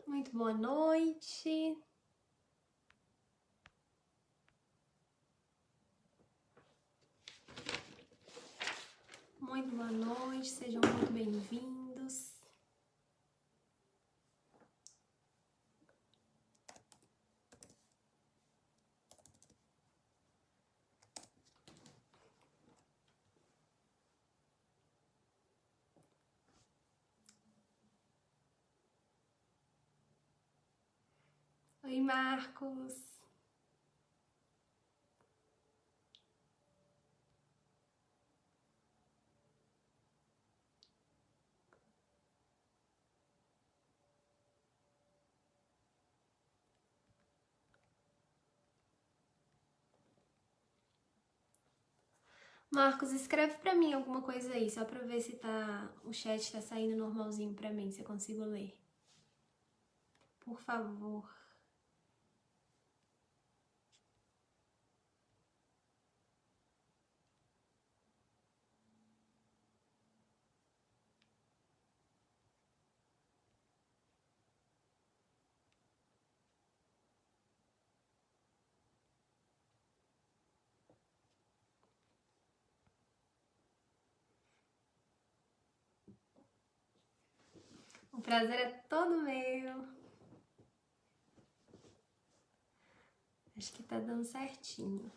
Muito boa noite. Muito boa noite, sejam muito bem-vindos. Oi, Marcos. Marcos, escreve pra mim alguma coisa aí, só pra ver se o chat tá saindo normalzinho pra mim, se eu consigo ler. Por favor. O prazer é todo meu. Acho que tá dando certinho.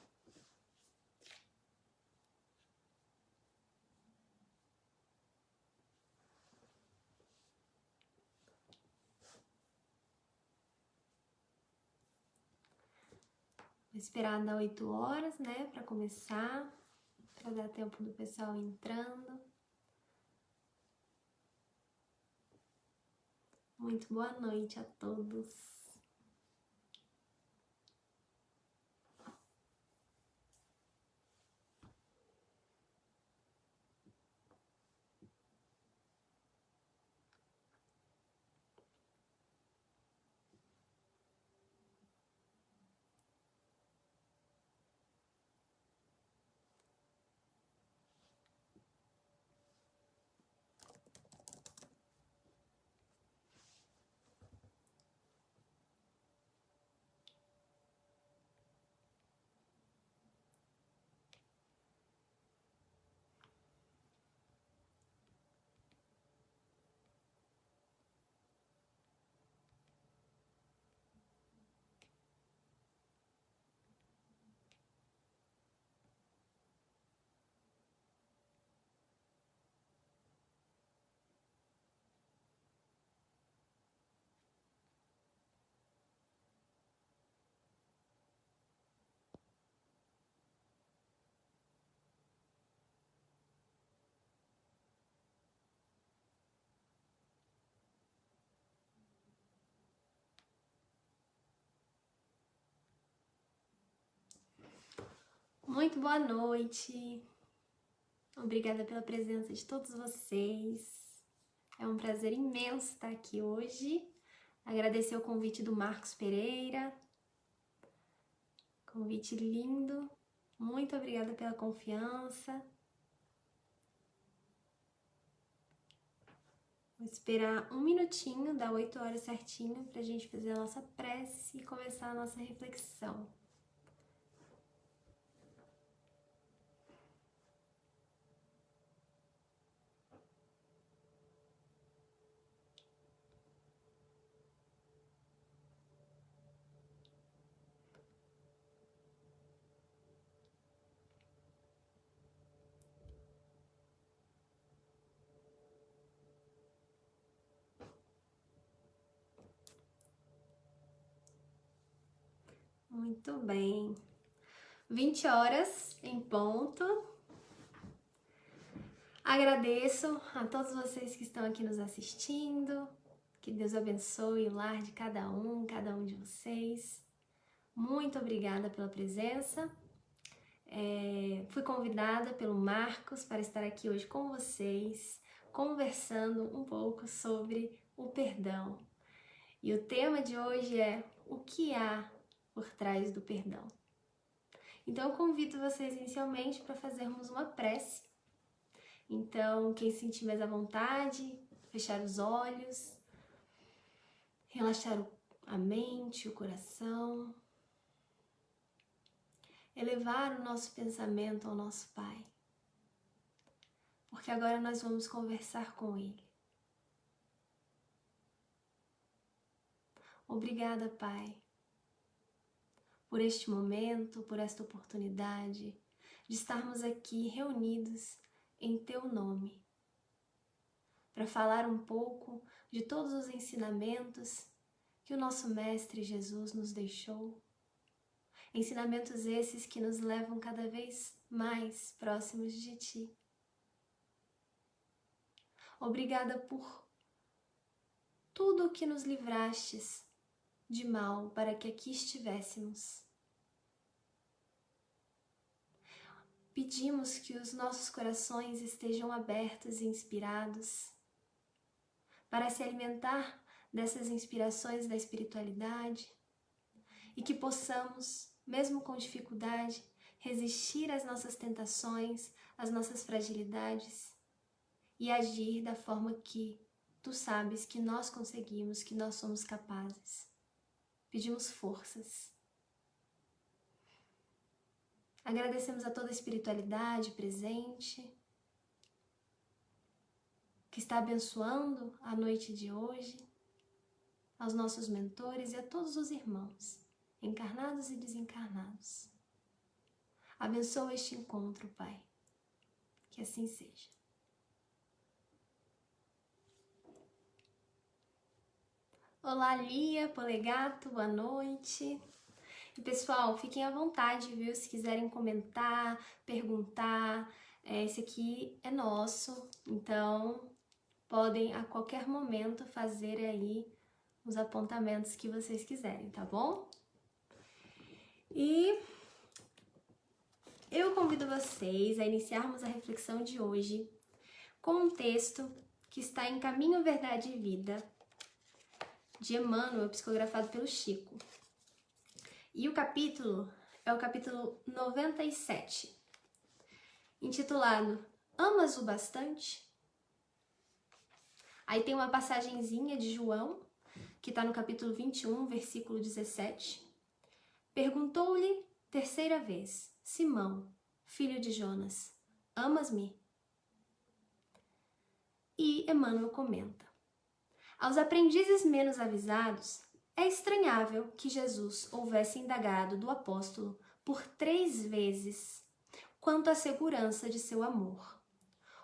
Vou esperar dar 8 horas, né, pra começar, pra dar tempo do pessoal entrando. Muito boa noite a todos. Muito boa noite. Obrigada pela presença de todos vocês. É um prazer imenso estar aqui hoje. Agradecer o convite do Marcos Pereira. Convite lindo. Muito obrigada pela confiança. Vou esperar um minutinho, dar 8 horas certinho, para a gente fazer a nossa prece e começar a nossa reflexão. Muito bem. 20 horas em ponto. Agradeço a todos vocês que estão aqui nos assistindo. Que Deus abençoe o lar de cada um de vocês. Muito obrigada pela presença. Fui convidada pelo Marcos para estar aqui hoje com vocês, conversando um pouco sobre o perdão. E o tema de hoje é o que há por trás do perdão. Então eu convido vocês inicialmente para fazermos uma prece. Então, quem se sentir mais à vontade, fechar os olhos relaxar a mente, o coração, elevar o nosso pensamento ao nosso Pai, porque agora nós vamos conversar com Ele. Obrigada, Pai, por este momento, por esta oportunidade de estarmos aqui reunidos em Teu nome, para falar um pouco de todos os ensinamentos que o nosso Mestre Jesus nos deixou. Ensinamentos esses que nos levam cada vez mais próximos de Ti. Obrigada por tudo o que nos livrastes de mal para que aqui estivéssemos. Pedimos que os nossos corações estejam abertos e inspirados para se alimentar dessas inspirações da espiritualidade e que possamos, mesmo com dificuldade, resistir às nossas tentações, às nossas fragilidades e agir da forma que Tu sabes que nós conseguimos, que nós somos capazes. Pedimos forças. Agradecemos a toda a espiritualidade presente, que está abençoando a noite de hoje, aos nossos mentores e a todos os irmãos, encarnados e desencarnados. Abençoa este encontro, Pai. Que assim seja. Olá, Lia, Polegato, boa noite. E pessoal, fiquem à vontade, viu? Se quiserem comentar, perguntar, esse aqui é nosso, então podem a qualquer momento fazer aí os apontamentos que vocês quiserem, tá bom? E eu convido vocês a iniciarmos a reflexão de hoje com um texto que está em Caminho, Verdade e Vida, de Emmanuel, psicografado pelo Chico. E o capítulo é o capítulo 97, intitulado Amas o Bastante? Aí tem uma passagenzinha de João, que está no capítulo 21, versículo 17. Perguntou-lhe terceira vez, Simão, filho de Jonas, amas-me? E Emmanuel comenta, aos aprendizes menos avisados, é estranhável que Jesus houvesse indagado do apóstolo por 3 vezes quanto à segurança de seu amor.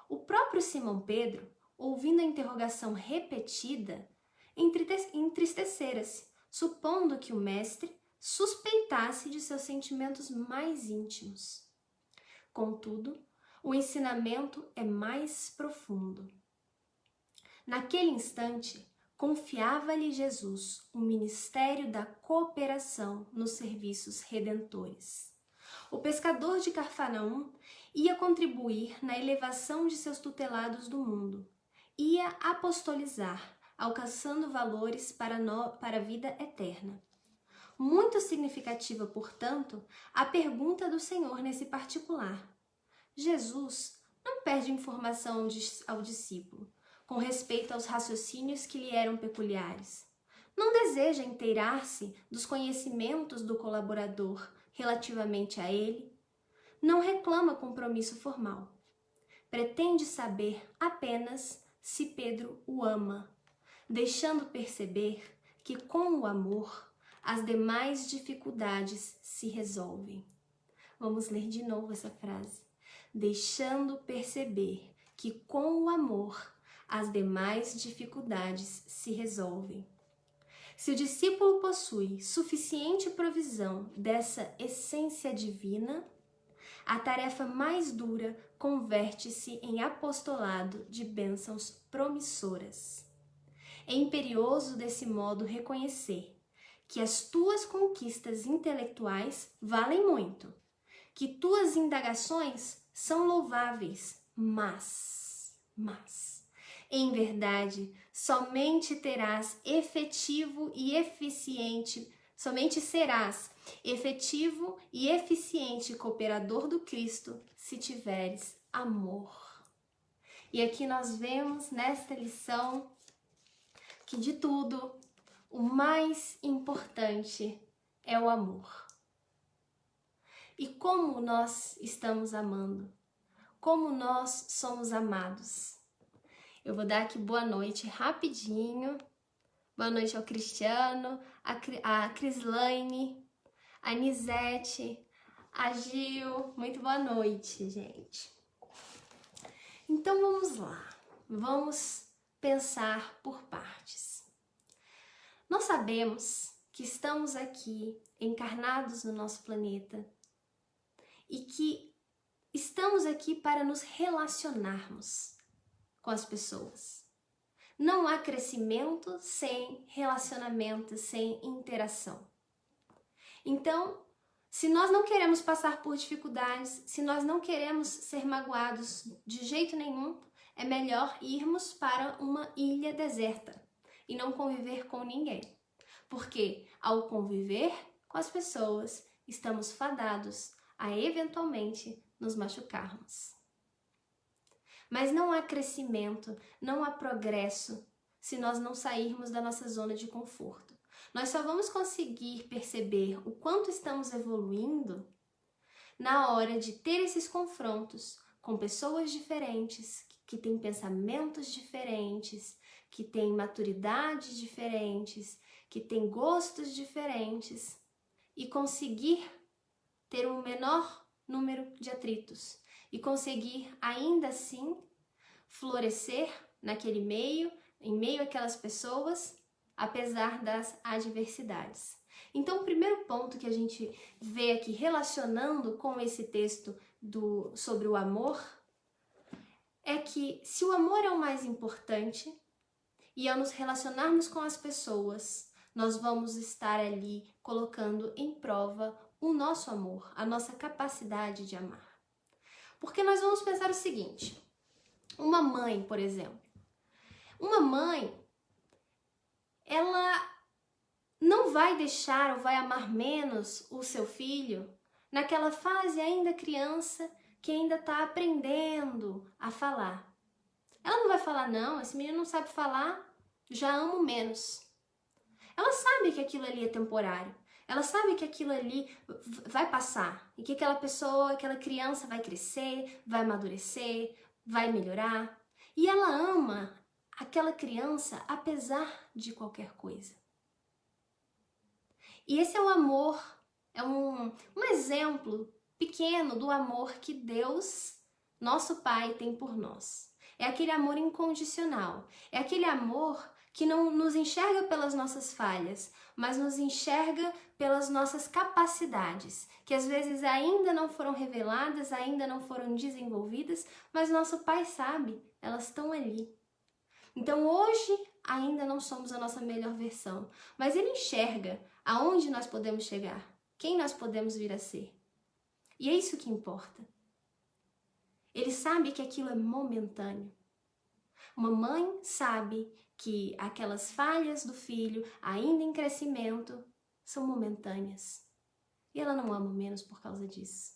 O próprio Simão Pedro, ouvindo a interrogação repetida, entristecera-se, supondo que o mestre suspeitasse de seus sentimentos mais íntimos. Contudo, o ensinamento é mais profundo. Naquele instante, confiava-lhe Jesus o ministério da cooperação nos serviços redentores. O pescador de Cafarnaum ia contribuir na elevação de seus tutelados do mundo, ia apostolizar, alcançando valores para a vida eterna. Muito significativa, portanto, a pergunta do Senhor nesse particular. Jesus não perde informação ao discípulo com respeito aos raciocínios que lhe eram peculiares. Não deseja inteirar-se dos conhecimentos do colaborador relativamente a ele. Não reclama compromisso formal. Pretende saber apenas se Pedro o ama, deixando perceber que com o amor as demais dificuldades se resolvem. Vamos ler de novo essa frase. Deixando perceber que com o amor as demais dificuldades se resolvem. Se o discípulo possui suficiente provisão dessa essência divina, a tarefa mais dura converte-se em apostolado de bênçãos promissoras. É imperioso desse modo reconhecer que as tuas conquistas intelectuais valem muito, que tuas indagações são louváveis, mas, em verdade, somente serás efetivo e eficiente cooperador do Cristo se tiveres amor. E aqui nós vemos nesta lição que de tudo o mais importante é o amor. E como nós estamos amando? Como nós somos amados? Eu vou dar aqui boa noite rapidinho. Boa noite ao Cristiano, a Crislaine, a Nisete, a Gil. Muito boa noite, gente. Então vamos lá. Vamos pensar por partes. Nós sabemos que estamos aqui encarnados no nosso planeta e que estamos aqui para nos relacionarmos com as pessoas. Não há crescimento sem relacionamento, sem interação. Então, se nós não queremos passar por dificuldades, se nós não queremos ser magoados de jeito nenhum, é melhor irmos para uma ilha deserta e não conviver com ninguém. Porque ao conviver com as pessoas, estamos fadados a eventualmente nos machucarmos. Mas não há crescimento, não há progresso se nós não sairmos da nossa zona de conforto. Nós só vamos conseguir perceber o quanto estamos evoluindo na hora de ter esses confrontos com pessoas diferentes, que têm pensamentos diferentes, que têm maturidades diferentes, que têm gostos diferentes e conseguir ter um menor número de atritos e conseguir ainda assim florescer naquele meio, em meio àquelas pessoas, apesar das adversidades. Então, o primeiro ponto que a gente vê aqui relacionando com esse texto sobre o amor é que se o amor é o mais importante e ao nos relacionarmos com as pessoas, nós vamos estar ali colocando em prova o nosso amor, a nossa capacidade de amar. Porque nós vamos pensar o seguinte, uma mãe, por exemplo, uma mãe, ela não vai deixar ou vai amar menos o seu filho naquela fase ainda criança que ainda está aprendendo a falar. Ela não vai falar, não, esse menino não sabe falar, já amo menos. Ela sabe que aquilo ali é temporário. Ela sabe que aquilo ali vai passar e que aquela pessoa, aquela criança vai crescer, vai amadurecer, vai melhorar. E ela ama aquela criança apesar de qualquer coisa. E esse é o amor, é um exemplo pequeno do amor que Deus, nosso Pai, tem por nós. É aquele amor incondicional, é aquele amor que não nos enxerga pelas nossas falhas, mas nos enxerga pelas nossas capacidades, que às vezes ainda não foram reveladas, ainda não foram desenvolvidas, mas nosso Pai sabe, elas estão ali. Então hoje ainda não somos a nossa melhor versão, mas Ele enxerga aonde nós podemos chegar, quem nós podemos vir a ser. E é isso que importa. Ele sabe que aquilo é momentâneo. Uma mãe sabe que aquelas falhas do filho, ainda em crescimento, são momentâneas. E ela não ama menos por causa disso.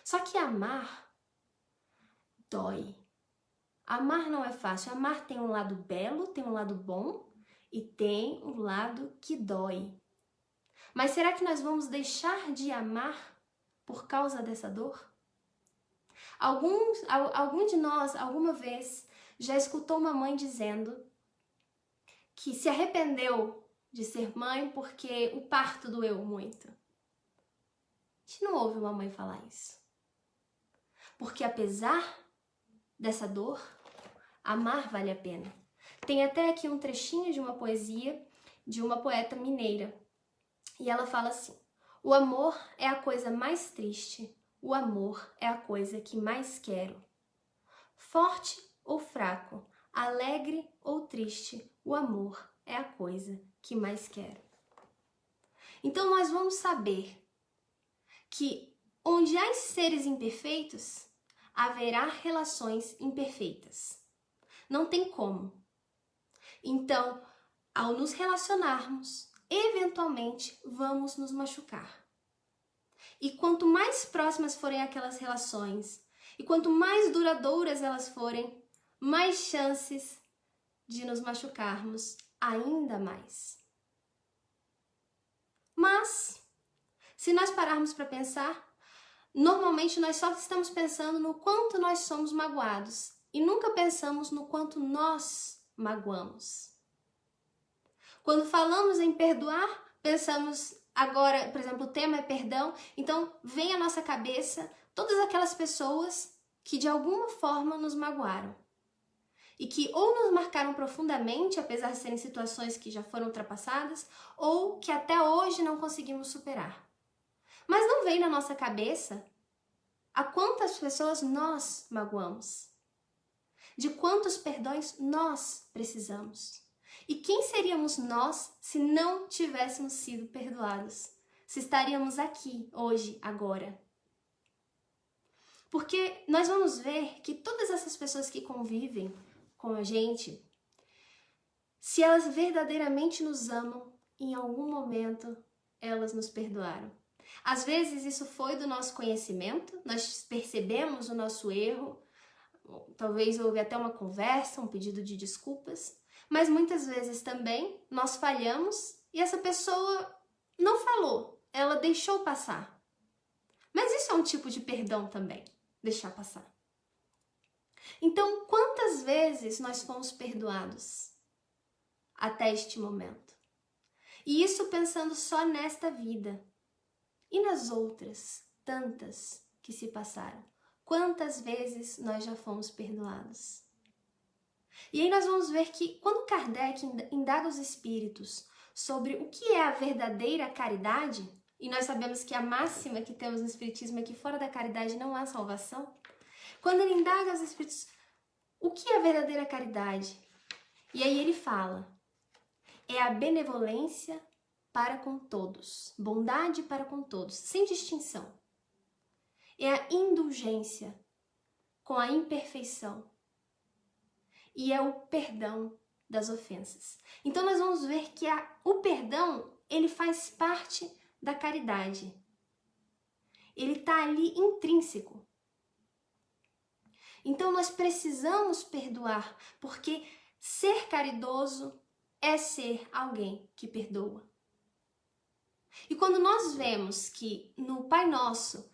Só que amar dói. Amar não é fácil. Amar tem um lado belo, tem um lado bom e tem um lado que dói. Mas será que nós vamos deixar de amar por causa dessa dor? Algum de nós, alguma vez, já escutou uma mãe dizendo que se arrependeu de ser mãe porque o parto doeu muito. A gente não ouve uma mãe falar isso. Porque apesar dessa dor, amar vale a pena. Tem até aqui um trechinho de uma poesia de uma poeta mineira. E ela fala assim: o amor é a coisa mais triste, o amor é a coisa que mais quero. Forte ou fraco, alegre ou triste, o amor é a coisa que mais quero. Então nós vamos saber que onde há seres imperfeitos, haverá relações imperfeitas. Não tem como. Então, ao nos relacionarmos, eventualmente vamos nos machucar. E quanto mais próximas forem aquelas relações, e quanto mais duradouras elas forem, mais chances de nos machucarmos ainda mais. Mas, se nós pararmos para pensar, normalmente nós só estamos pensando no quanto nós somos magoados e nunca pensamos no quanto nós magoamos. Quando falamos em perdoar, pensamos agora, por exemplo, o tema é perdão, então vem à nossa cabeça todas aquelas pessoas que de alguma forma nos magoaram e que ou nos marcaram profundamente, apesar de serem situações que já foram ultrapassadas, ou que até hoje não conseguimos superar. Mas não vem na nossa cabeça a quantas pessoas nós magoamos, de quantos perdões nós precisamos. E quem seríamos nós se não tivéssemos sido perdoados? Se estaríamos aqui, hoje, agora? Porque nós vamos ver que todas essas pessoas que convivem com a gente, se elas verdadeiramente nos amam, em algum momento elas nos perdoaram. Às vezes isso foi do nosso conhecimento, nós percebemos o nosso erro, talvez houve até uma conversa, um pedido de desculpas, mas muitas vezes também nós falhamos e essa pessoa não falou, ela deixou passar. Mas isso é um tipo de perdão também, deixar passar. Então, quantas vezes nós fomos perdoados até este momento? E isso pensando só nesta vida. E nas outras, tantas que se passaram? Quantas vezes nós já fomos perdoados? E aí nós vamos ver que quando Kardec indaga os espíritos sobre o que é a verdadeira caridade, e nós sabemos que a máxima que temos no espiritismo é que fora da caridade não há salvação, quando ele indaga os espíritos o que é a verdadeira caridade, e aí ele fala, é a benevolência para com todos, bondade para com todos, sem distinção. É a indulgência com a imperfeição. E é o perdão das ofensas. Então nós vamos ver que o perdão, ele faz parte da caridade. Ele está ali intrínseco. Então nós precisamos perdoar, porque ser caridoso é ser alguém que perdoa. E quando nós vemos que no Pai Nosso,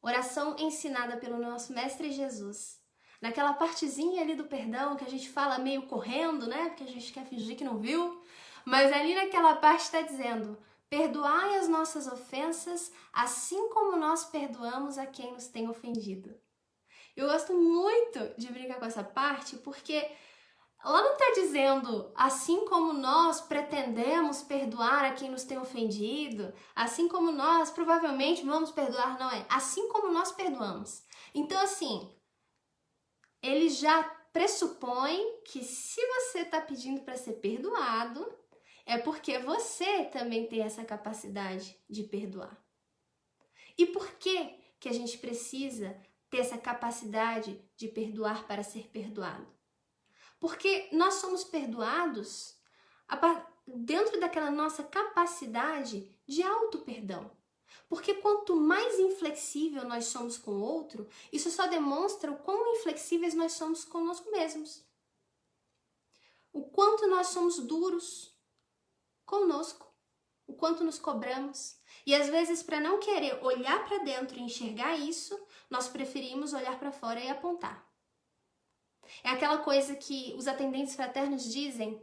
oração ensinada pelo nosso Mestre Jesus, naquela partezinha ali do perdão que a gente fala meio correndo, né? Porque a gente quer fingir que não viu, mas ali naquela parte está dizendo: perdoai as nossas ofensas, assim como nós perdoamos a quem nos tem ofendido. Eu gosto muito de brincar com essa parte, porque lá não está dizendo, assim como nós pretendemos perdoar a quem nos tem ofendido, assim como nós provavelmente vamos perdoar, não é? Assim como nós perdoamos. Então, assim, ele já pressupõe que se você está pedindo para ser perdoado, é porque você também tem essa capacidade de perdoar. E por que a gente precisa ter essa capacidade de perdoar para ser perdoado? Porque nós somos perdoados dentro daquela nossa capacidade de auto-perdão. Porque quanto mais inflexível nós somos com o outro, isso só demonstra o quão inflexíveis nós somos conosco mesmos. O quanto nós somos duros conosco, o quanto nos cobramos. E às vezes, para não querer olhar para dentro e enxergar isso, nós preferimos olhar para fora e apontar. É aquela coisa que os atendentes fraternos dizem,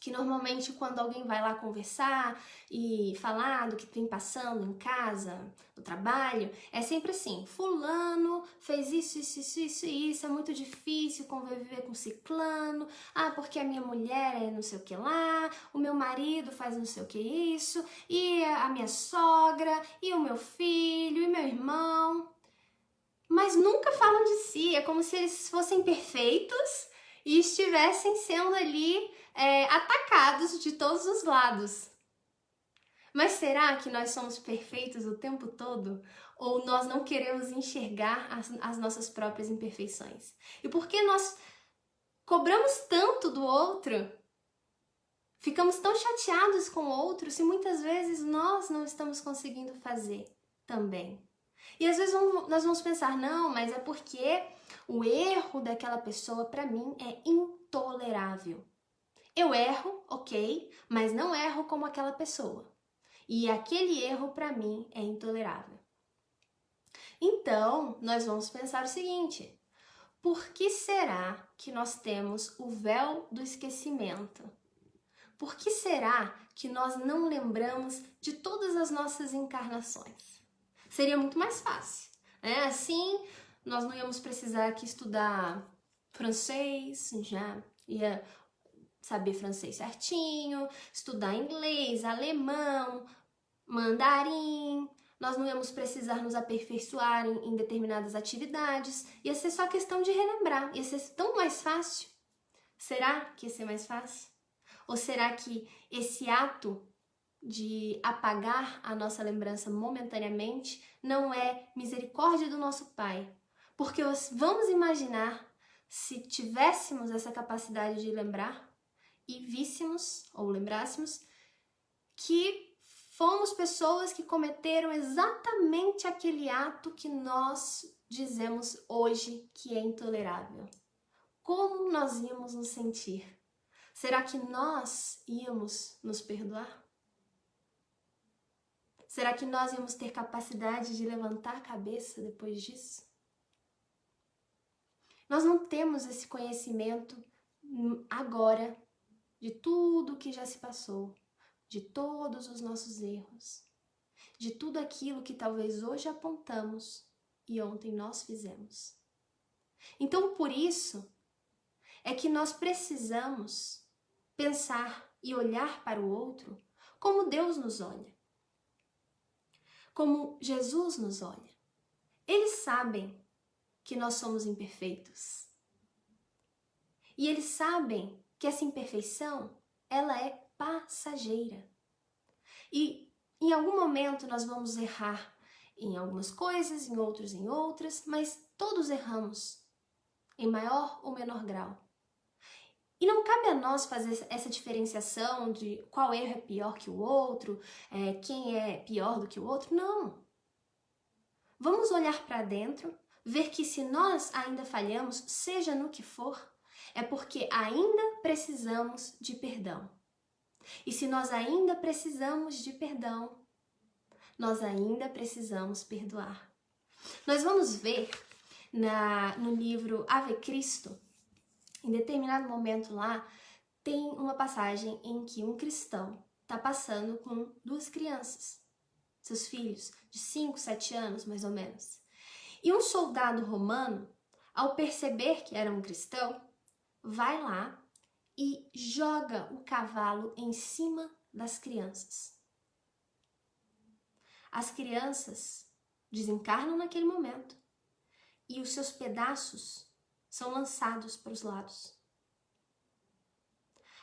que normalmente quando alguém vai lá conversar e falar do que tem passando em casa, no trabalho, é sempre assim, fulano fez isso, é muito difícil conviver com ciclano, porque a minha mulher é não sei o que lá, o meu marido faz não sei o que isso, e a minha sogra, e o meu filho, e meu irmão. Mas nunca falam de si, é como se eles fossem perfeitos e estivessem sendo ali atacados de todos os lados. Mas será que nós somos perfeitos o tempo todo? Ou nós não queremos enxergar as nossas próprias imperfeições? E por que nós cobramos tanto do outro? Ficamos tão chateados com o outro se muitas vezes nós não estamos conseguindo fazer também. E às vezes nós vamos pensar, não, mas é porque o erro daquela pessoa para mim é intolerável. Eu erro, ok, mas não erro como aquela pessoa. e aquele erro para mim é intolerável. Então, nós vamos pensar o seguinte: por que será que nós temos o véu do esquecimento? Por que será que nós não lembramos de todas as nossas encarnações? Seria muito mais fácil, né? Assim, nós não íamos precisar aqui estudar francês, já ia saber francês certinho, estudar inglês, alemão, mandarim, nós não íamos precisar nos aperfeiçoar em determinadas atividades, ia ser só questão de relembrar, ia ser tão mais fácil. Será que ia ser mais fácil? Ou será que esse ato de apagar a nossa lembrança momentaneamente não é misericórdia do nosso Pai? Porque vamos imaginar se tivéssemos essa capacidade de lembrar e víssemos ou lembrássemos que fomos pessoas que cometeram exatamente aquele ato que nós dizemos hoje que é intolerável. Como nós íamos nos sentir? Será que nós íamos nos perdoar? Será que nós íamos ter capacidade de levantar a cabeça depois disso? Nós não temos esse conhecimento agora de tudo que já se passou, de todos os nossos erros, de tudo aquilo que talvez hoje apontamos e ontem nós fizemos. Então, por isso, é que nós precisamos pensar e olhar para o outro como Deus nos olha, como Jesus nos olha. Eles sabem que nós somos imperfeitos. E eles sabem que essa imperfeição, ela é passageira. E em algum momento nós vamos errar em algumas coisas, em outras, mas todos erramos, em maior ou menor grau. E não cabe a nós fazer essa diferenciação de qual erro é pior que o outro, quem é pior do que o outro, não. Vamos olhar para dentro, ver que se nós ainda falhamos, seja no que for, é porque ainda precisamos de perdão. E se nós ainda precisamos de perdão, nós ainda precisamos perdoar. Nós vamos ver no livro Ave Cristo, em determinado momento lá, tem uma passagem em que um cristão está passando com duas crianças, seus filhos, de 5, 7 anos mais ou menos. E um soldado romano, ao perceber que era um cristão, vai lá e joga o cavalo em cima das crianças. As crianças desencarnam naquele momento e os seus pedaços são lançados para os lados.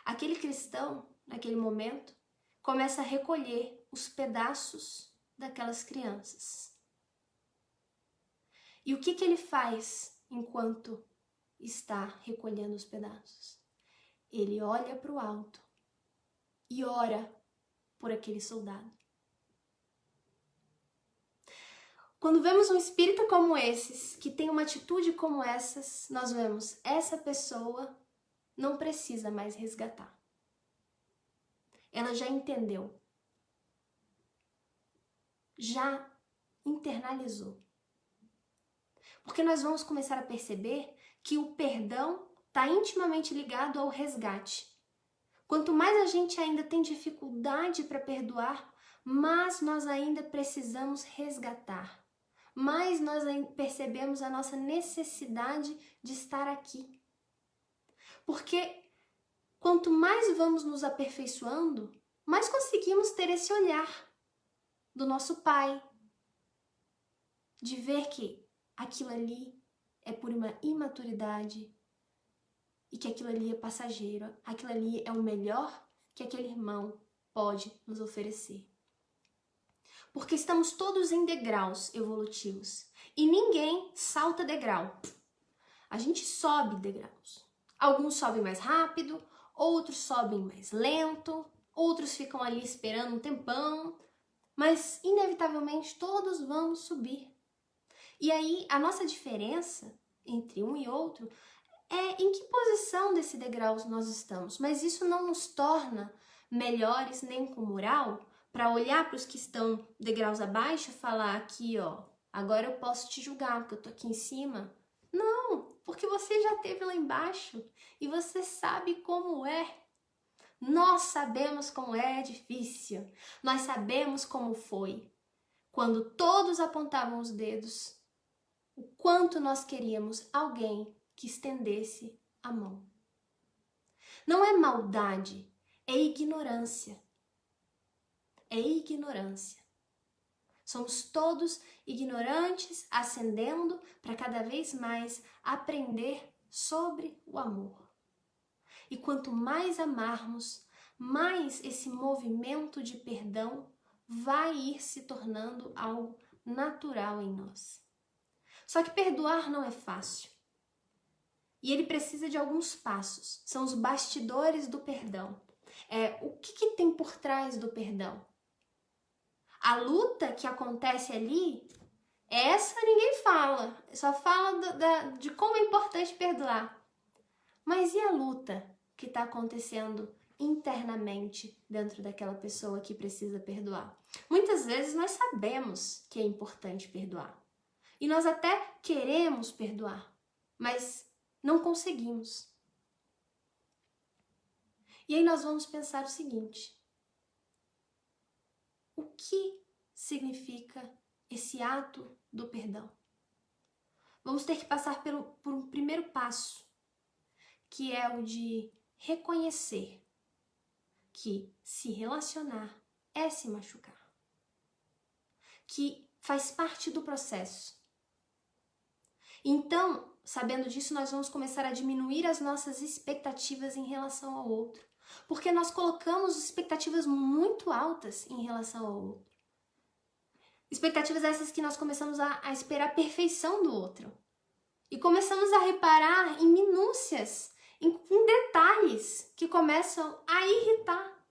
Aquele cristão, naquele momento, começa a recolher os pedaços daquelas crianças. E o que ele faz enquanto está recolhendo os pedaços? Ele olha para o alto e ora por aquele soldado. Quando vemos um espírito como esses, que tem uma atitude como essas, nós vemos, essa pessoa não precisa mais resgatar. Ela já entendeu. Já internalizou. Porque nós vamos começar a perceber que o perdão está intimamente ligado ao resgate. Quanto mais a gente ainda tem dificuldade para perdoar, mais nós ainda precisamos resgatar. Mais nós percebemos a nossa necessidade de estar aqui. Porque quanto mais vamos nos aperfeiçoando, mais conseguimos ter esse olhar do nosso Pai, de ver que aquilo ali é por uma imaturidade e que aquilo ali é passageiro, aquilo ali é o melhor que aquele irmão pode nos oferecer. Porque estamos todos em degraus evolutivos e ninguém salta degrau. A gente sobe degraus. Alguns sobem mais rápido, outros sobem mais lento, outros ficam ali esperando um tempão, mas inevitavelmente todos vamos subir. E aí a nossa diferença entre um e outro é em que posição desse degrau nós estamos, mas isso não nos torna melhores nem com moral para olhar para os que estão degraus abaixo e falar aqui, ó, agora eu posso te julgar porque eu tô aqui em cima. Não, porque você já esteve lá embaixo e você sabe como é. Nós sabemos como é difícil. Nós sabemos como foi. Quando todos apontavam os dedos, o quanto nós queríamos alguém que estendesse a mão. Não é maldade, é ignorância. É ignorância. Somos todos ignorantes, ascendendo para cada vez mais aprender sobre o amor. E quanto mais amarmos, mais esse movimento de perdão vai ir se tornando algo natural em nós. Só que perdoar não é fácil. E ele precisa de alguns passos. São os bastidores do perdão. O que tem por trás do perdão? A luta que acontece ali, essa ninguém fala. Só fala de como é importante perdoar. Mas e a luta que está acontecendo internamente dentro daquela pessoa que precisa perdoar? Muitas vezes nós sabemos que é importante perdoar. E nós até queremos perdoar, mas não conseguimos. E aí nós vamos pensar o seguinte: o que significa esse ato do perdão? Vamos ter que passar por um primeiro passo, que é o de reconhecer que se relacionar é se machucar, que faz parte do processo. Então, sabendo disso, nós vamos começar a diminuir as nossas expectativas em relação ao outro, porque nós colocamos expectativas muito altas em relação ao outro. Expectativas essas que nós começamos a esperar a perfeição do outro. E começamos a reparar em minúcias, em detalhes que começam a irritar.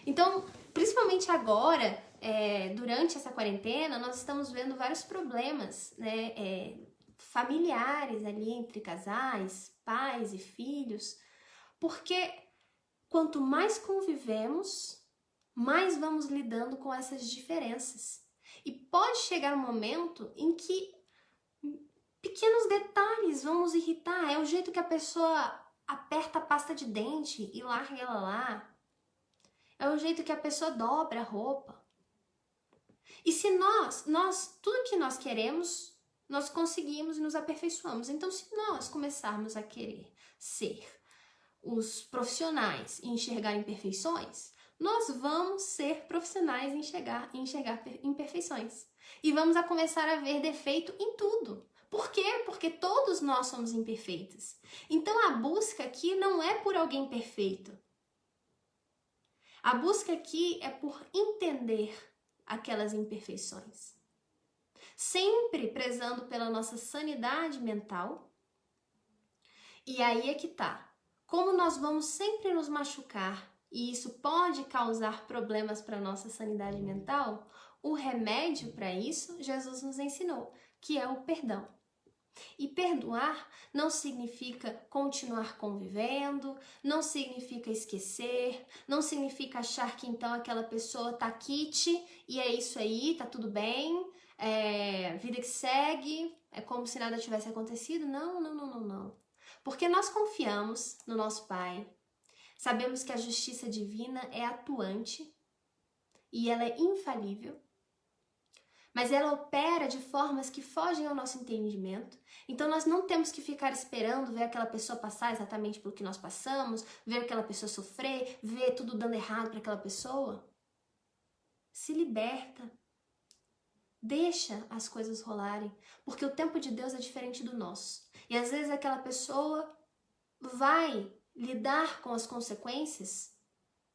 Então, principalmente agora, durante essa quarentena, nós estamos vendo vários problemas, né, familiares ali entre casais, pais e filhos, porque quanto mais convivemos, mais vamos lidando com essas diferenças. E pode chegar um momento em que pequenos detalhes vão nos irritar. É o jeito que a pessoa aperta a pasta de dente e larga ela lá. É o jeito que a pessoa dobra a roupa. E se tudo que nós queremos, nós conseguimos e nos aperfeiçoamos. Então, se nós começarmos a querer ser os profissionais e enxergar imperfeições, nós vamos ser profissionais em enxergar imperfeições. E vamos a começar a ver defeito em tudo. Por quê? Porque todos nós somos imperfeitos. Então, a busca aqui não é por alguém perfeito. A busca aqui é por entender aquelas imperfeições. Sempre prezando pela nossa sanidade mental. E aí é que tá. Como nós vamos sempre nos machucar e isso pode causar problemas para a nossa sanidade mental, o remédio para isso Jesus nos ensinou, que é o perdão. E perdoar não significa continuar convivendo, não significa esquecer, não significa achar que então aquela pessoa tá quite e é isso aí, tá tudo bem, vida que segue, é como se nada tivesse acontecido. Não. Porque nós confiamos no nosso Pai, sabemos que a justiça divina é atuante e ela é infalível, mas ela opera de formas que fogem ao nosso entendimento. Então nós não temos que ficar esperando ver aquela pessoa passar exatamente pelo que nós passamos, ver aquela pessoa sofrer, ver tudo dando errado para aquela pessoa. Se liberta. Deixa as coisas rolarem, porque o tempo de Deus é diferente do nosso. E às vezes aquela pessoa vai lidar com as consequências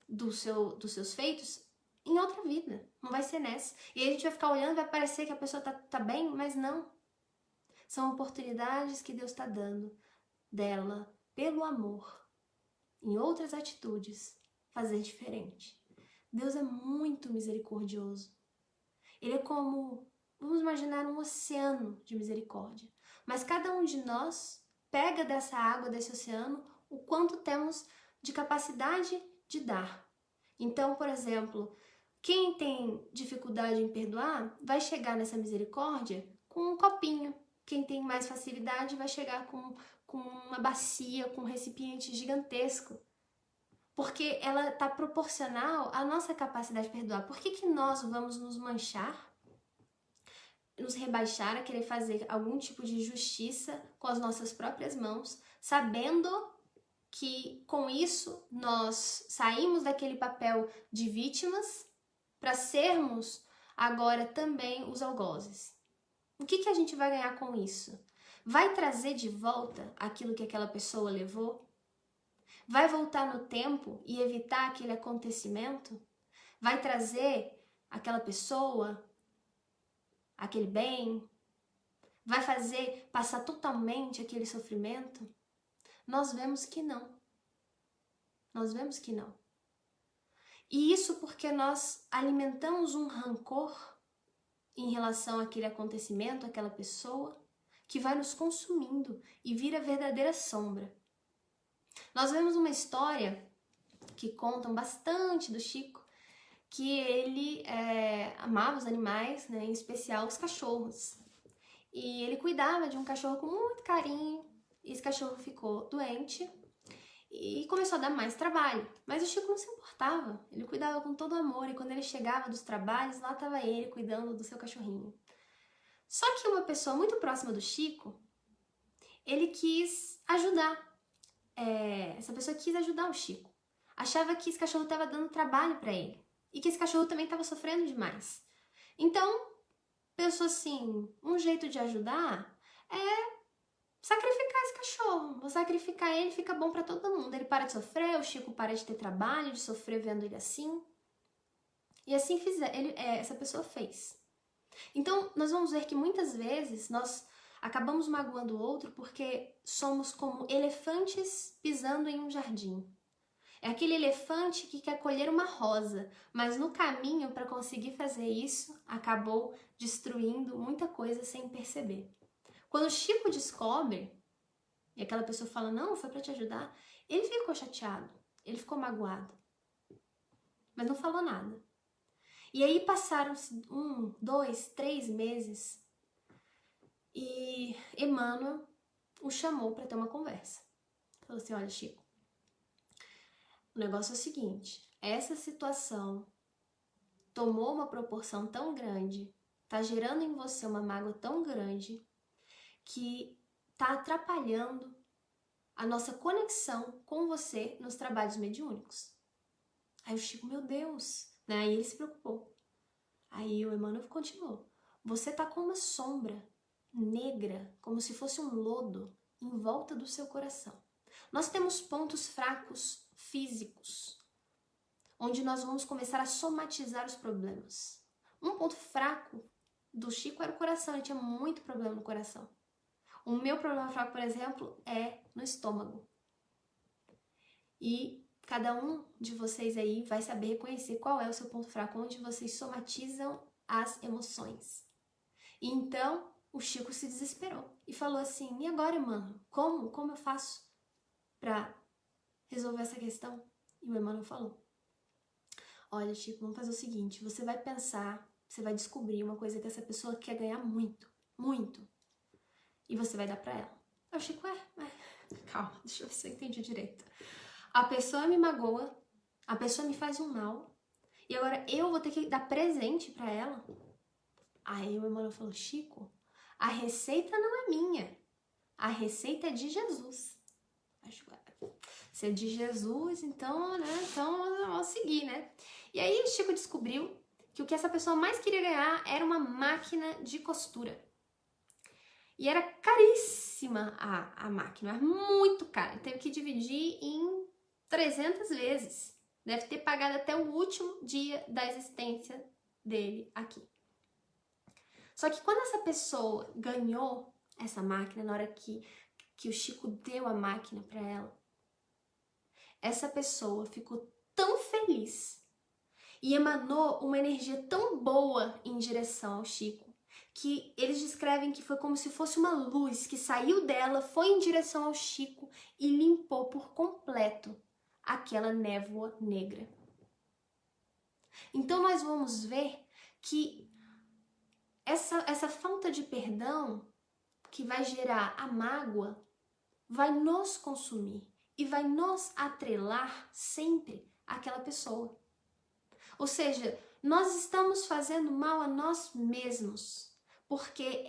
dos seus feitos em outra vida, não vai ser nessa. E aí a gente vai ficar olhando, vai parecer que a pessoa tá bem, mas não. São oportunidades que Deus está dando dela, pelo amor, em outras atitudes, fazer diferente. Deus é muito misericordioso. Ele é como, vamos imaginar, um oceano de misericórdia. Mas cada um de nós pega dessa água, desse oceano, o quanto temos de capacidade de dar. Então, por exemplo, Quem tem dificuldade em perdoar vai chegar nessa misericórdia com um copinho. Quem tem mais facilidade vai chegar com uma bacia, com um recipiente gigantesco. Porque ela está proporcional à nossa capacidade de perdoar. Por que nós vamos nos manchar, nos rebaixar a querer fazer algum tipo de justiça com as nossas próprias mãos, sabendo que com isso nós saímos daquele papel de vítimas para sermos agora também os algozes? O que a gente vai ganhar com isso? Vai trazer de volta aquilo que aquela pessoa levou? Vai voltar no tempo e evitar aquele acontecimento? Vai trazer aquela pessoa, aquele bem? Vai fazer passar totalmente aquele sofrimento? Nós vemos que não. Nós vemos que não. E isso porque nós alimentamos um rancor em relação àquele acontecimento, àquela pessoa, que vai nos consumindo e vira verdadeira sombra. Nós vemos uma história que contam bastante do Chico, que ele amava os animais, né, em especial os cachorros. E ele cuidava de um cachorro com muito carinho, e esse cachorro ficou doente e começou a dar mais trabalho. Mas o Chico não se importava, ele cuidava com todo amor, e quando ele chegava dos trabalhos, lá estava ele cuidando do seu cachorrinho. Só que uma pessoa muito próxima do Chico, ele quis ajudar. Essa pessoa quis ajudar o Chico. Achava que esse cachorro estava dando trabalho para ele e que esse cachorro também estava sofrendo demais. Então, pensou assim, um jeito de ajudar é sacrificar esse cachorro. Vou sacrificar ele, fica bom para todo mundo. Ele para de sofrer, o Chico para de ter trabalho, de sofrer vendo ele assim. E assim essa pessoa fez. Então, nós vamos ver que muitas vezes nós acabamos magoando o outro porque somos como elefantes pisando em um jardim. É aquele elefante que quer colher uma rosa, mas no caminho para conseguir fazer isso, acabou destruindo muita coisa sem perceber. Quando o Chico descobre, e aquela pessoa fala, não, foi para te ajudar, ele ficou chateado, ele ficou magoado, mas não falou nada. E aí passaram-se 1, 2, 3 meses e Emmanuel o chamou para ter uma conversa. Falou assim, olha, Chico, o negócio é o seguinte, essa situação tomou uma proporção tão grande, tá gerando em você uma mágoa tão grande, que tá atrapalhando a nossa conexão com você nos trabalhos mediúnicos. Aí o Chico, meu Deus, né? Aí ele se preocupou. Aí o Emmanuel continuou. Você tá com uma sombra negra, como se fosse um lodo, em volta do seu coração. Nós temos pontos fracos físicos, onde nós vamos começar a somatizar os problemas. Um ponto fraco do Chico era o coração, ele tinha muito problema no coração. O meu problema fraco, por exemplo, é no estômago. E cada um de vocês aí vai saber reconhecer qual é o seu ponto fraco, onde vocês somatizam as emoções. E então, o Chico se desesperou e falou assim, e agora, mano? Como eu faço para resolver essa questão? E o Emmanuel falou, olha, Chico, vamos fazer o seguinte, você vai pensar, você vai descobrir uma coisa que essa pessoa quer ganhar muito, muito, e você vai dar pra ela. Eu, Chico, calma, deixa eu ver se eu entendi direito. A pessoa me magoa, a pessoa me faz um mal, e agora eu vou ter que dar presente pra ela? Aí o Emmanuel falou, Chico, a receita não é minha, a receita é de Jesus. Se é de Jesus, então, né, então vamos seguir, né? E aí Chico descobriu que o que essa pessoa mais queria ganhar era uma máquina de costura. E era caríssima a máquina, muito cara. Ele teve que dividir em 300 vezes. Deve ter pagado até o último dia da existência dele aqui. Só que quando essa pessoa ganhou essa máquina, na hora que o Chico deu a máquina para ela, essa pessoa ficou tão feliz e emanou uma energia tão boa em direção ao Chico, que eles descrevem que foi como se fosse uma luz que saiu dela, foi em direção ao Chico e limpou por completo aquela névoa negra. Então nós vamos ver que essa falta de perdão que vai gerar a mágoa vai nos consumir e vai nos atrelar sempre àquela pessoa. Ou seja, nós estamos fazendo mal a nós mesmos, porque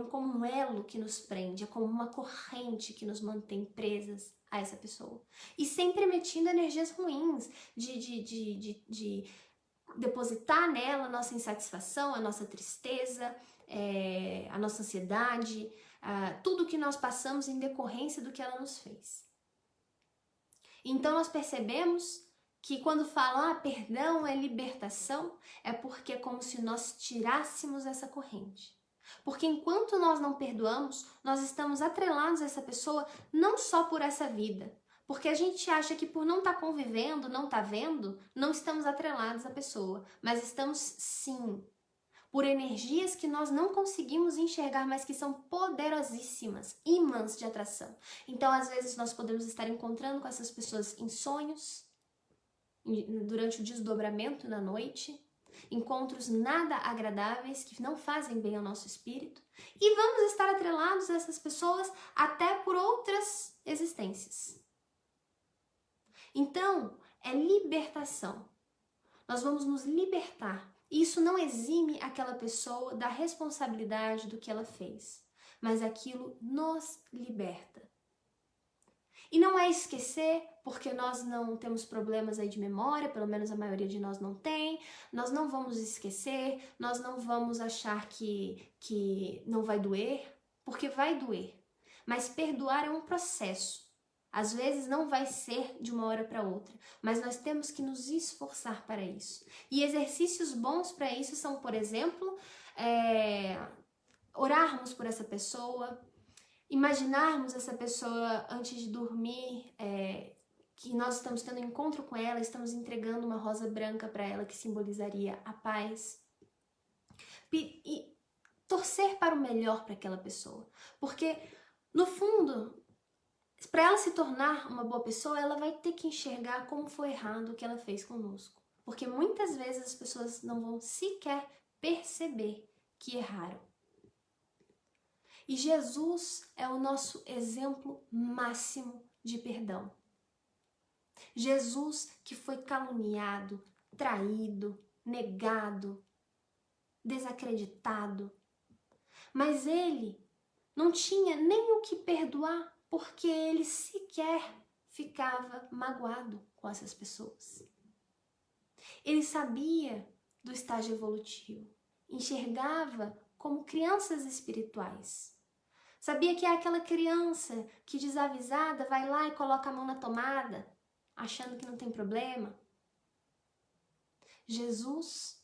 como um elo que nos prende, é como uma corrente que nos mantém presas a essa pessoa. E sempre emitindo energias ruins, de depositar nela a nossa insatisfação, a nossa tristeza, a nossa ansiedade, tudo que nós passamos em decorrência do que ela nos fez. Então nós percebemos que quando falam perdão é libertação, é porque é como se nós tirássemos essa corrente. Porque enquanto nós não perdoamos, nós estamos atrelados a essa pessoa não só por essa vida, porque a gente acha que por não estar convivendo, não estar vendo, não estamos atrelados à pessoa, mas estamos sim, por energias que nós não conseguimos enxergar, mas que são poderosíssimas, ímãs de atração. Então, às vezes, nós podemos estar encontrando com essas pessoas em sonhos, durante o desdobramento na noite, encontros nada agradáveis que não fazem bem ao nosso espírito, e vamos estar atrelados a essas pessoas até por outras existências. Então, é libertação. Nós vamos nos libertar. E isso não exime aquela pessoa da responsabilidade do que ela fez, mas aquilo nos liberta. E não é esquecer, porque nós não temos problemas aí de memória, pelo menos a maioria de nós não tem, nós não vamos esquecer, nós não vamos achar que não vai doer, porque vai doer. Mas perdoar é um processo. Às vezes não vai ser de uma hora para outra, mas nós temos que nos esforçar para isso. E exercícios bons para isso são, por exemplo, orarmos por essa pessoa, imaginarmos essa pessoa antes de dormir, que nós estamos tendo um encontro com ela, estamos entregando uma rosa branca para ela que simbolizaria a paz. E torcer para o melhor para aquela pessoa, porque no fundo, para ela se tornar uma boa pessoa, ela vai ter que enxergar como foi errado o que ela fez conosco. Porque muitas vezes as pessoas não vão sequer perceber que erraram. E Jesus é o nosso exemplo máximo de perdão. Jesus que foi caluniado, traído, negado, desacreditado. Mas ele não tinha nem o que perdoar, porque ele sequer ficava magoado com essas pessoas. Ele sabia do estágio evolutivo, enxergava como crianças espirituais. Sabia que é aquela criança que desavisada vai lá e coloca a mão na tomada, achando que não tem problema. Jesus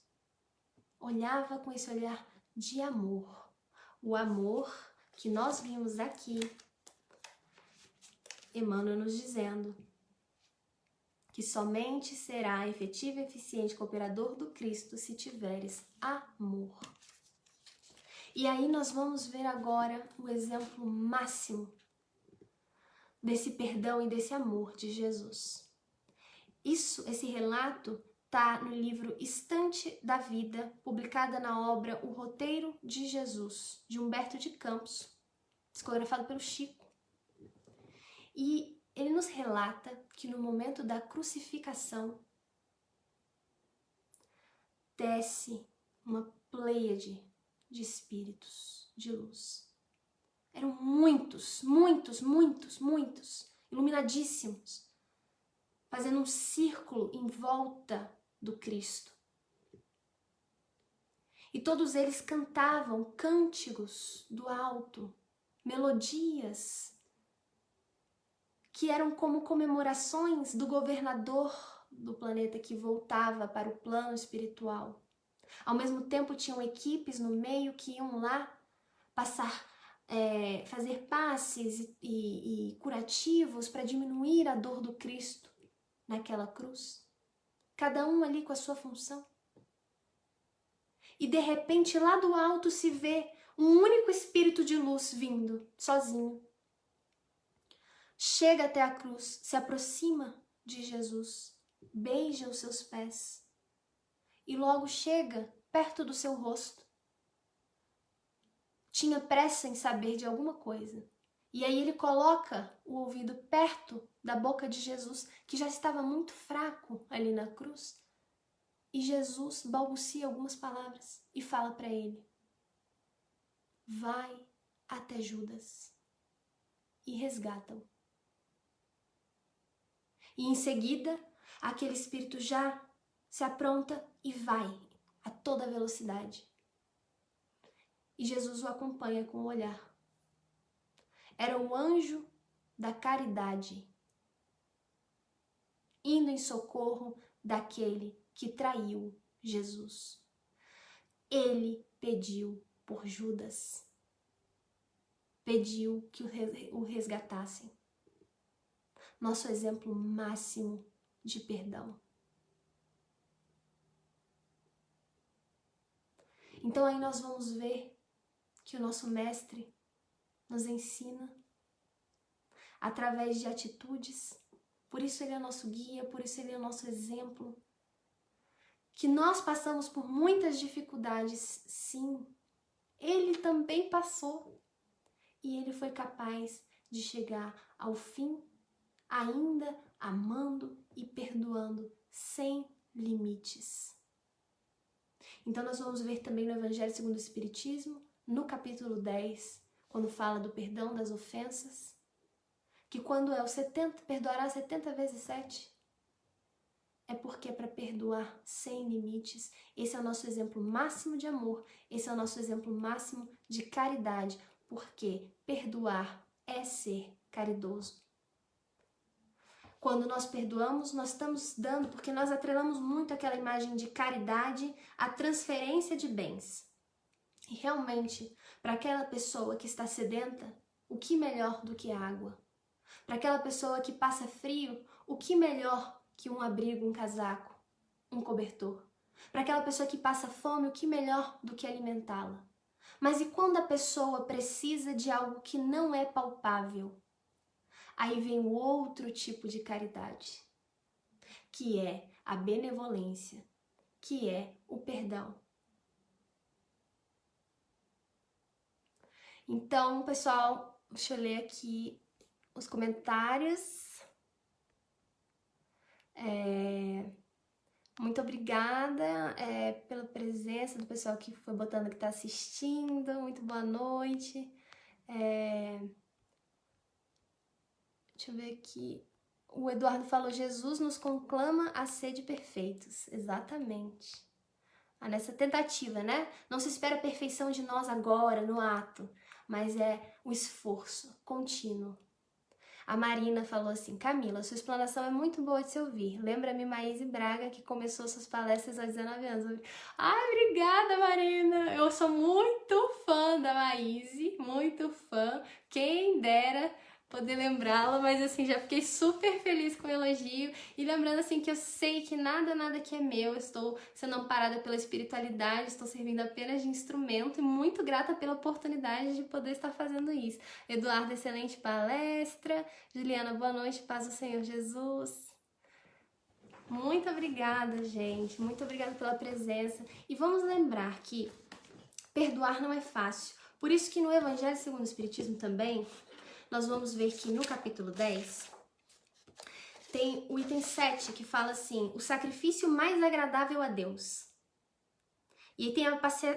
olhava com esse olhar de amor, o amor que nós vimos aqui, Emmanuel nos dizendo que somente será efetivo e eficiente cooperador do Cristo se tiveres amor. E aí nós vamos ver agora o exemplo máximo desse perdão e desse amor de Jesus. Esse relato está no livro Estante da Vida, publicada na obra O Roteiro de Jesus, de Humberto de Campos, psicografado pelo Chico. E ele nos relata que no momento da crucificação desce uma pleiade de espíritos de luz. Eram muitos, iluminadíssimos, fazendo um círculo em volta do Cristo. E todos eles cantavam cânticos do alto, melodias que eram como comemorações do governador do planeta que voltava para o plano espiritual. Ao mesmo tempo tinham equipes no meio que iam lá fazer passes e curativos para diminuir a dor do Cristo naquela cruz. Cada um ali com a sua função. E de repente lá do alto se vê um único espírito de luz vindo, sozinho. Chega até a cruz, se aproxima de Jesus, beija os seus pés e logo chega perto do seu rosto. Tinha pressa em saber de alguma coisa. E aí ele coloca o ouvido perto da boca de Jesus, que já estava muito fraco ali na cruz. E Jesus balbucia algumas palavras e fala para ele: vai até Judas e resgata-o. E em seguida, aquele espírito já se apronta e vai a toda velocidade. E Jesus o acompanha com o olhar. Era o anjo da caridade, indo em socorro daquele que traiu Jesus. Ele pediu por Judas. Pediu que o resgatassem. Nosso exemplo máximo de perdão. Então aí nós vamos ver que o nosso mestre nos ensina através de atitudes. Por isso ele é nosso guia, por isso ele é nosso exemplo. Que nós passamos por muitas dificuldades, sim. Ele também passou. E ele foi capaz de chegar ao fim, ainda amando e perdoando, sem limites. Então nós vamos ver também no Evangelho segundo o Espiritismo, no capítulo 10, quando fala do perdão das ofensas, que quando é o 70, perdoará 70 vezes 7, é porque é para perdoar sem limites. Esse é o nosso exemplo máximo de amor, esse é o nosso exemplo máximo de caridade, porque perdoar é ser caridoso. Quando nós perdoamos, nós estamos dando, porque nós atrelamos muito aquela imagem de caridade à transferência de bens. E realmente, para aquela pessoa que está sedenta, o que melhor do que água? Para aquela pessoa que passa frio, o que melhor que um abrigo, um casaco, um cobertor? Para aquela pessoa que passa fome, o que melhor do que alimentá-la? Mas e quando a pessoa precisa de algo que não é palpável? Aí vem o outro tipo de caridade, que é a benevolência, que é o perdão. Então, pessoal, deixa eu ler aqui os comentários. Muito obrigada pela presença do pessoal que foi botando que está assistindo. Muito boa noite. Deixa eu ver aqui. O Eduardo falou: Jesus nos conclama a ser de perfeitos. Exatamente. Nessa tentativa, né? Não se espera a perfeição de nós agora, no ato, mas é o esforço contínuo. A Marina falou assim: Camila, sua explanação é muito boa de se ouvir. Lembra-me Maíse Braga, que começou suas palestras aos 19 anos. Ai, obrigada, Marina! Eu sou muito fã da Maíse, muito fã. Quem dera poder lembrá-la, mas assim, já fiquei super feliz com o elogio. E lembrando assim que eu sei que nada que é meu, eu estou sendo amparada pela espiritualidade, estou servindo apenas de instrumento e muito grata pela oportunidade de poder estar fazendo isso. Eduardo, excelente palestra. Juliana, boa noite, paz do Senhor Jesus. Muito obrigada, gente, muito obrigada pela presença. E vamos lembrar que perdoar não é fácil. Por isso que no Evangelho segundo o Espiritismo também, nós vamos ver que no capítulo 10 tem o item 7 que fala assim: o sacrifício mais agradável a Deus. E tem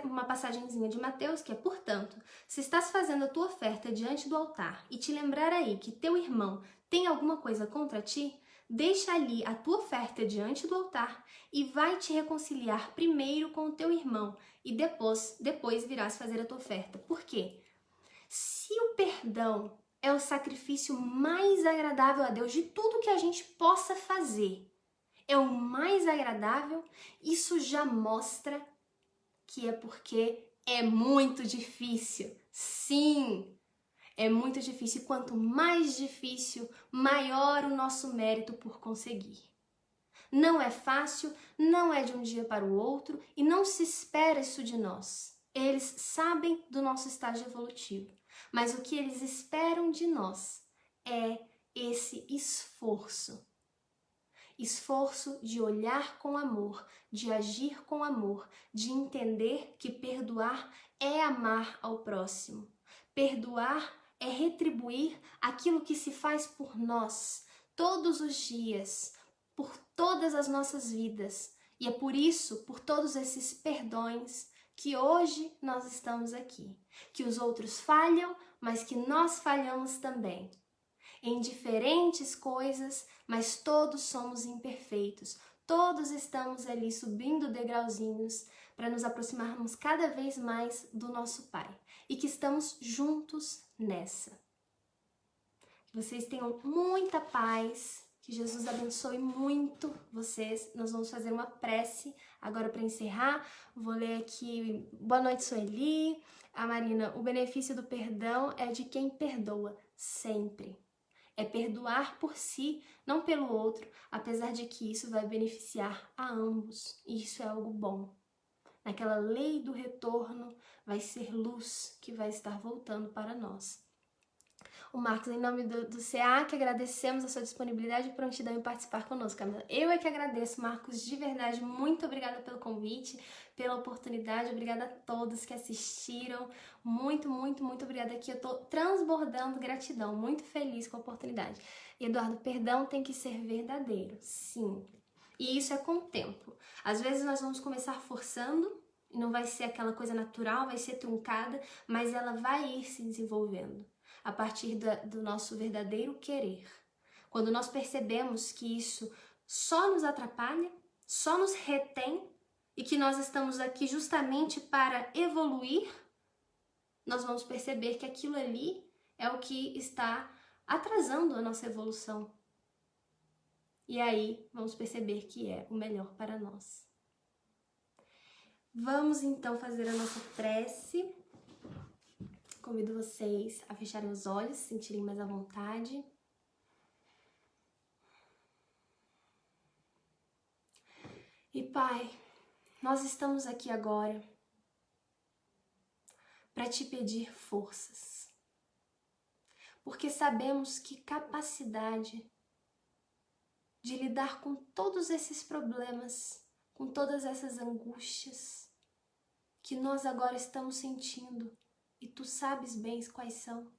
uma passagenzinha de Mateus que é: portanto, se estás fazendo a tua oferta diante do altar e te lembrar aí que teu irmão tem alguma coisa contra ti, deixa ali a tua oferta diante do altar e vai te reconciliar primeiro com o teu irmão e depois virás fazer a tua oferta. Por quê? Se o perdão é o sacrifício mais agradável a Deus de tudo que a gente possa fazer, é o mais agradável, isso já mostra que é porque é muito difícil. Sim, é muito difícil. Quanto mais difícil, maior o nosso mérito por conseguir. Não é fácil, não é de um dia para o outro e não se espera isso de nós. Eles sabem do nosso estágio evolutivo, mas o que eles esperam de nós é esse esforço. esforço de olhar com amor, de agir com amor, de entender que perdoar é amar ao próximo. Perdoar é retribuir aquilo que se faz por nós, todos os dias, por todas as nossas vidas. E é por isso, por todos esses perdões, que hoje nós estamos aqui. Que os outros falham, mas que nós falhamos também. Em diferentes coisas, mas todos somos imperfeitos. Todos estamos ali subindo degrauzinhos para nos aproximarmos cada vez mais do nosso Pai. E que estamos juntos nessa. Que vocês tenham muita paz, que Jesus abençoe muito vocês. Nós vamos fazer uma prece agora para encerrar. Vou ler aqui, boa noite, Sueli. A Marina, o benefício do perdão é de quem perdoa, sempre. É perdoar por si, não pelo outro, apesar de que isso vai beneficiar a ambos. E isso é algo bom. Naquela lei do retorno vai ser luz que vai estar voltando para nós. O Marcos, em nome do CA, que agradecemos a sua disponibilidade e prontidão em participar conosco, Camila. Eu é que agradeço, Marcos, de verdade. Muito obrigada pelo convite, pela oportunidade. Obrigada a todos que assistiram. Muito, muito, muito obrigada aqui. Eu tô transbordando gratidão. Muito feliz com a oportunidade. Eduardo, perdão tem que ser verdadeiro. Sim. E isso é com o tempo. Às vezes nós vamos começar forçando, e não vai ser aquela coisa natural, vai ser truncada, mas ela vai ir se desenvolvendo a partir do nosso verdadeiro querer. Quando nós percebemos que isso só nos atrapalha, só nos retém e que nós estamos aqui justamente para evoluir, nós vamos perceber que aquilo ali é o que está atrasando a nossa evolução. E aí vamos perceber que é o melhor para nós. Vamos então fazer a nossa prece. Convido vocês a fecharem os olhos, se sentirem mais à vontade. E Pai, nós estamos aqui agora para te pedir forças, porque sabemos que capacidade de lidar com todos esses problemas, com todas essas angústias que nós agora estamos sentindo, e tu sabes bem quais são.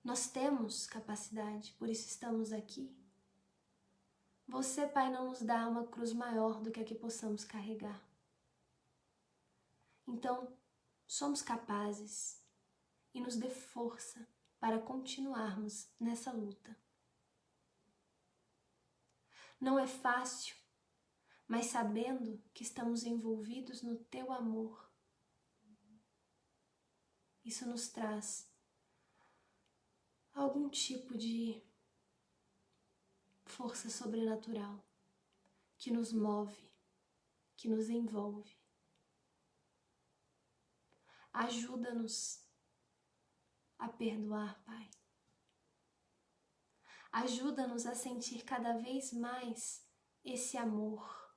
Nós temos capacidade, por isso estamos aqui. Você, Pai, não nos dá uma cruz maior do que a que possamos carregar. Então, somos capazes e nos dê força para continuarmos nessa luta. Não é fácil, mas sabendo que estamos envolvidos no Teu amor, isso nos traz algum tipo de força sobrenatural que nos move, que nos envolve. Ajuda-nos a perdoar, Pai. Ajuda-nos a sentir cada vez mais esse amor.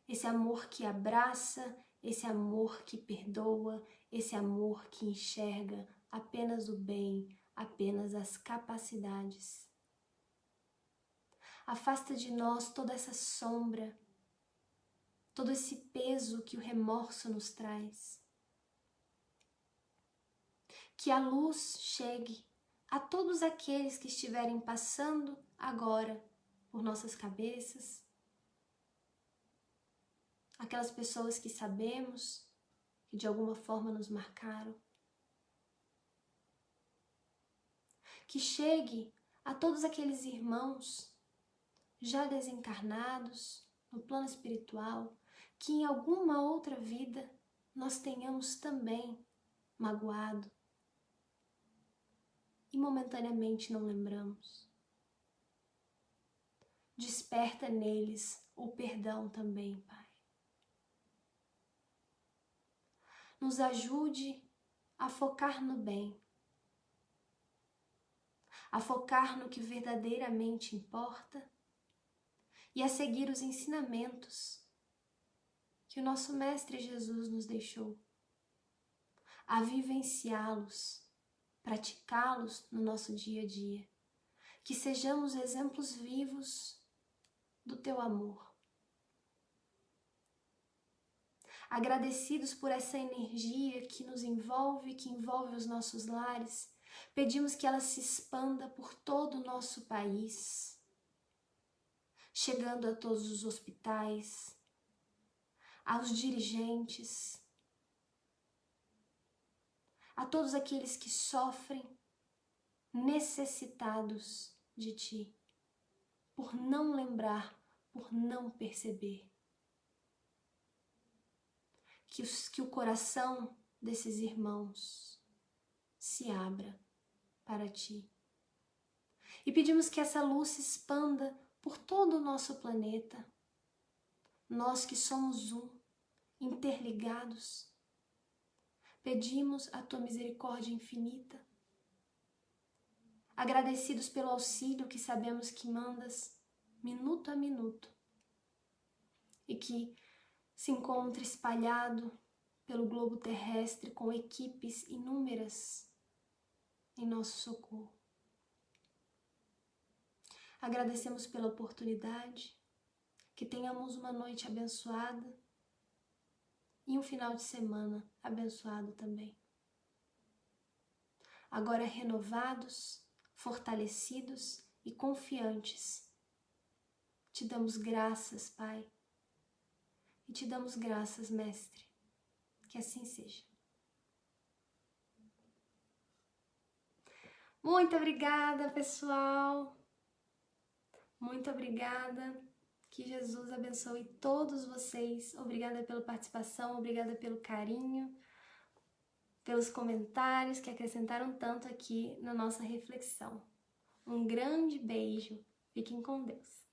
Esse amor que abraça, esse amor que perdoa, esse amor que enxerga apenas o bem, apenas as capacidades. Afasta de nós toda essa sombra, todo esse peso que o remorso nos traz. Que a luz chegue a todos aqueles que estiverem passando agora por nossas cabeças, aquelas pessoas que sabemos que de alguma forma nos marcaram. Que chegue a todos aqueles irmãos já desencarnados no plano espiritual, que em alguma outra vida nós tenhamos também magoado e momentaneamente não lembramos. Desperta neles o perdão também, Pai. Nos ajude a focar no bem, a focar no que verdadeiramente importa e a seguir os ensinamentos que o nosso Mestre Jesus nos deixou, a vivenciá-los, praticá-los no nosso dia a dia, que sejamos exemplos vivos do Teu amor. Agradecidos por essa energia que nos envolve, que envolve os nossos lares, pedimos que ela se expanda por todo o nosso país, chegando a todos os hospitais, aos dirigentes, a todos aqueles que sofrem, necessitados de Ti, por não lembrar, por não perceber. Que o coração desses irmãos se abra para Ti. E pedimos que essa luz se expanda por todo o nosso planeta. Nós que somos um, interligados, pedimos a Tua misericórdia infinita. Agradecidos pelo auxílio que sabemos que mandas minuto a minuto e que se encontra espalhado pelo globo terrestre com equipes inúmeras em nosso socorro. Agradecemos pela oportunidade, que tenhamos uma noite abençoada e um final de semana abençoado também. Agora renovados, fortalecidos e confiantes, te damos graças, Pai, e te damos graças, Mestre, que assim seja. Muito obrigada, pessoal! Muito obrigada! Que Jesus abençoe todos vocês. Obrigada pela participação, obrigada pelo carinho, pelos comentários que acrescentaram tanto aqui na nossa reflexão. Um grande beijo. Fiquem com Deus.